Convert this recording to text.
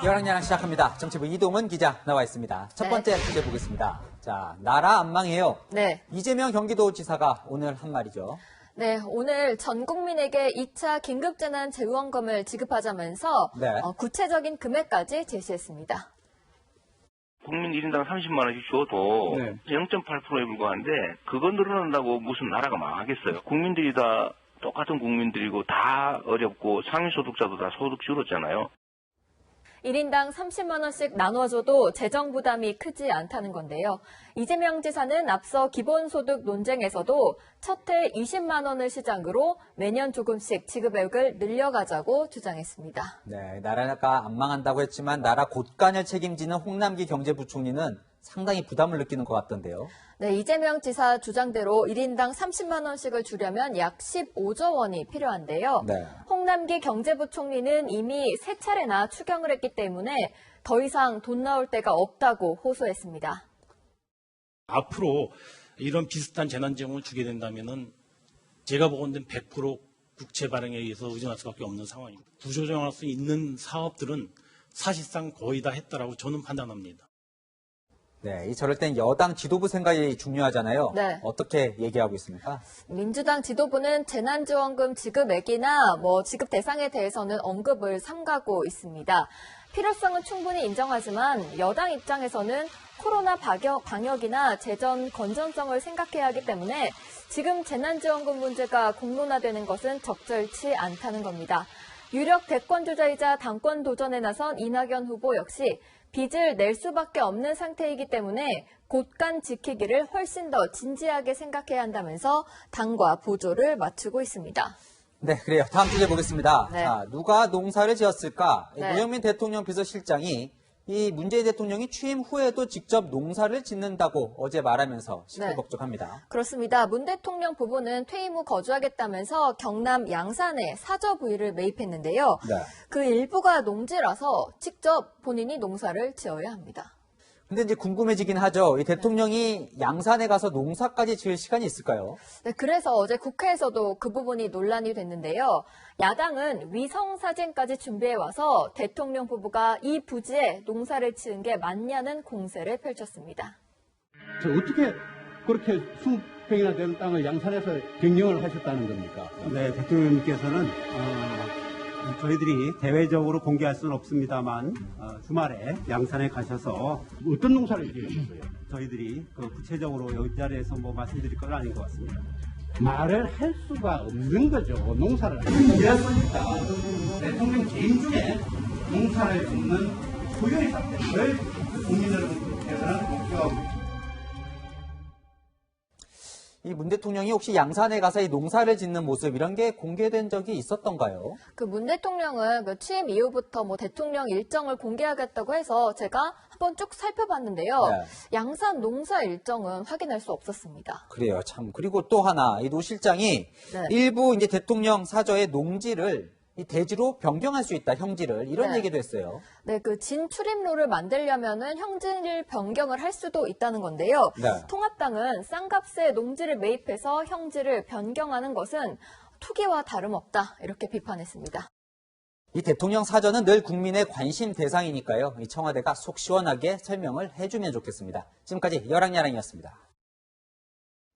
열악야랑 시작합니다. 정치부 이동은 기자 나와 있습니다. 첫 번째 주제 보겠습니다. 자, 나라 안 망해요. 네. 이재명 경기도지사가 오늘 한 말이죠. 네, 오늘 전 국민에게 2차 긴급재난지원금을 지급하자면서 구체적인 금액까지 제시했습니다. 국민 1인당 30만 원씩 줘도 0.8%에 불과한데 그거 늘어난다고 무슨 나라가 망하겠어요. 국민들이 다 똑같은 국민들이고 다 어렵고 상위소득자도 다 소득 줄었잖아요. 1인당 30만 원씩 나눠줘도 재정 부담이 크지 않다는 건데요. 이재명 지사는 앞서 기본소득 논쟁에서도 첫 해 20만 원을 시작으로 매년 조금씩 지급액을 늘려가자고 주장했습니다. 네, 나라가 안 망한다고 했지만 나라 곳간을 책임지는 홍남기 경제부총리는 상당히 부담을 느끼는 것 같던데요. 네, 이재명 지사 주장대로 1인당 30만 원씩을 주려면 약 15조 원이 필요한데요. 홍남기 경제부총리는 이미 3차례나 추경을 했기 때문에 더 이상 돈 나올 데가 없다고 호소했습니다. 앞으로 이런 비슷한 재난지원을 주게 된다면은 제가 보건된 100% 국채 발행에 의해서 의존할 수밖에 없는 상황입니다. 구조조정할 수 있는 사업들은 사실상 거의 다 했다라고 저는 판단합니다. 네, 저럴 땐 여당 지도부 생각이 중요하잖아요. 네. 어떻게 얘기하고 있습니까? 민주당 지도부는 재난지원금 지급액이나 지급 대상에 대해서는 언급을 삼가고 있습니다. 필요성은 충분히 인정하지만 여당 입장에서는 코로나 방역이나 재정 건전성을 생각해야 하기 때문에 지금 재난지원금 문제가 공론화되는 것은 적절치 않다는 겁니다. 유력 대권주자이자 당권 도전에 나선 이낙연 후보 역시 빚을 낼 수밖에 없는 상태이기 때문에 곳간 지키기를 훨씬 더 진지하게 생각해야 한다면서 당과 보조를 맞추고 있습니다. 네, 그래요. 다음 주제 보겠습니다. 네. 자, 누가 농사를 지었을까? 네. 노영민 대통령 비서실장이 이 문재인 대통령이 취임 후에도 직접 농사를 짓는다고 어제 말하면서 시끌벅적합니다. 그렇습니다. 문 대통령 부부는 퇴임 후 거주하겠다면서 경남 양산에 사저 부위를 매입했는데요. 그 일부가 농지라서 직접 본인이 농사를 지어야 합니다. 근데 이제 궁금해지긴 하죠. 이 대통령이 양산에 가서 농사까지 지을 시간이 있을까요? 네, 그래서 어제 국회에서도 그 부분이 논란이 됐는데요. 야당은 위성사진까지 준비해와서 대통령 부부가 이 부지에 농사를 지은 게 맞냐는 공세를 펼쳤습니다. 어떻게 그렇게 수평이나 되는 땅을 양산에서 경영을 하셨다는 겁니까? 네, 대통령님께서는 저희들이 대외적으로 공개할 수는 없습니다만 주말에 양산에 가셔서 어떤 농사를 지으셨어요? 저희들이 구체적으로 여기 자리에서 말씀드릴 건 아닌 것 같습니다. 말을 할 수가 없는 거죠. 농사를 이랬으니까 대통령 개인 중에 농사를 짓는 소유의 상태를 국민 여러분께서는 목표하고 있습니다. 이 문 대통령이 혹시 양산에 가서 이 농사를 짓는 모습 이런 게 공개된 적이 있었던가요? 그 문 대통령은 취임 이후부터 대통령 일정을 공개하겠다고 해서 제가 한번 쭉 살펴봤는데요. 양산 농사 일정은 확인할 수 없었습니다. 그래요, 참. 그리고 또 하나, 이 노 실장이 일부 이제 대통령 사저의 농지를 이 대지로 변경할 수 있다, 형지를. 이런 얘기도 했어요. 네, 그 진출입로를 만들려면은 형지를 변경을 할 수도 있다는 건데요. 통합당은 싼값에 농지를 매입해서 형지를 변경하는 것은 투기와 다름없다, 이렇게 비판했습니다. 이 대통령 사저는 늘 국민의 관심 대상이니까요. 이 청와대가 속 시원하게 설명을 해주면 좋겠습니다. 지금까지 열악야랑이었습니다.